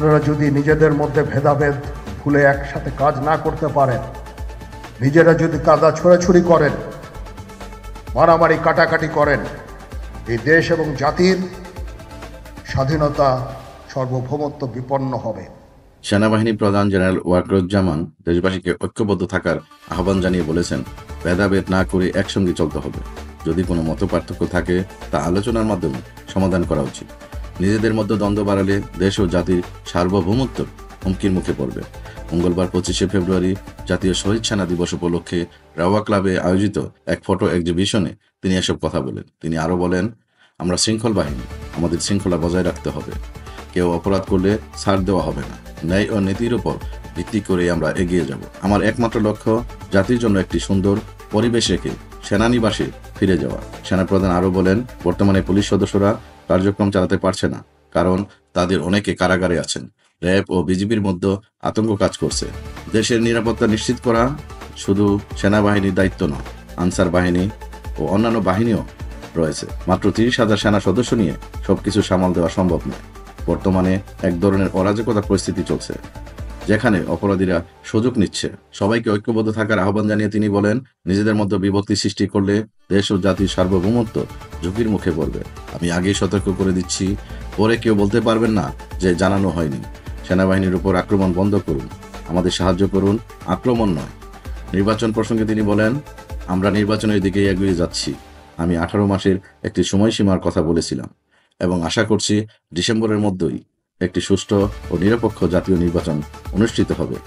আপনারা যদি নিজেদের মধ্যে ভেদাভেদ ভুলে একসাথে কাজ না করতে পারেন, নিজেরা যদি কাদা ছোড়াছুড়ি করেন, মারামারি কাটাকাটি করেন, এই দেশ এবং জাতির স্বাধীনতা সার্বভৌমত্ব বিপন্ন হবে। সেনাবাহিনী প্রধান জেনারেল ওয়াকরুজ্জামান দেশবাসীকে ঐক্যবদ্ধ থাকার আহ্বান জানিয়ে বলেছেন, ভেদাভেদ না করে একসঙ্গে চলতে হবে। যদি কোনো মতপার্থক্য থাকে তা আলোচনার মাধ্যমে সমাধান করা উচিত। নিজেদের মধ্যে দ্বন্দ্ব বাড়ালে দেশ ও জাতির সার্বভৌমত্ব হুমকির মুখে পড়বে। মঙ্গলবার 25শে ফেব্রুয়ারি জাতীয় শহীদ সেনা দিবস উপলক্ষে রাওয়া ক্লাবে আয়োজিত এক ফটো এক্সিবিশনে তিনি এসব কথা বলেন। তিনি আরও বলেন, আমরা শৃঙ্খল বাহিনী, আমাদের শৃঙ্খলা বজায় রাখতে হবে। কেউ অপরাধ করলে ছাড় দেওয়া হবে না। ন্যায় ও নীতির উপর ভিত্তি করে আমরা এগিয়ে যাব। আমার একমাত্র লক্ষ্য জাতির জন্য একটি সুন্দর পরিবেশ রেখে সেনানিবাসে ফিরে যাওয়া। সেনাপ্রধান আরও বলেন, বর্তমানে পুলিশ সদস্যরা কার্যক্রম চালাতে পারছে না, কারণ তাদের অনেকে কারাগারে আছেন। র্যাব ও বিজিবির মধ্যে আতঙ্ক কাজ করছে। দেশের নিরাপত্তা নিশ্চিত করা শুধু সেনাবাহিনীর দায়িত্ব নয়, আনসার বাহিনী ও অন্যান্য বাহিনীও রয়েছে। মাত্র 30,000 সেনা সদস্য নিয়ে সবকিছু সামাল দেওয়া সম্ভব নয়। বর্তমানে এক ধরনের অরাজকতা পরিস্থিতি চলছে, যেখানে অপরাধীরা সুযোগ নিচ্ছে। সবাইকে ঐক্যবদ্ধ থাকার আহ্বান জানিয়ে তিনি বলেন, নিজেদের মধ্যে বিভক্তি সৃষ্টি করলে দেশ ও জাতির সার্বভৌমত্ব ঝুঁকির মুখে পড়বে। আমি আগেই সতর্ক করে দিচ্ছি, পরে কেউ বলতে পারবেন না যে জানানো হয়নি। সেনাবাহিনীর উপর আক্রমণ বন্ধ করুন, আমাদের সাহায্য করুন, আক্রমণ নয়। নির্বাচন প্রসঙ্গে তিনি বলেন, আমরা নির্বাচনের দিকে এগিয়ে যাচ্ছি। আমি 18 মাসের একটি সময়সীমার কথা বলেছিলাম এবং আশা করছি ডিসেম্বরের মধ্যেই একটি সুষ্ঠু ও নিরপেক্ষ জাতীয় নির্বাচন অনুষ্ঠিত হবে।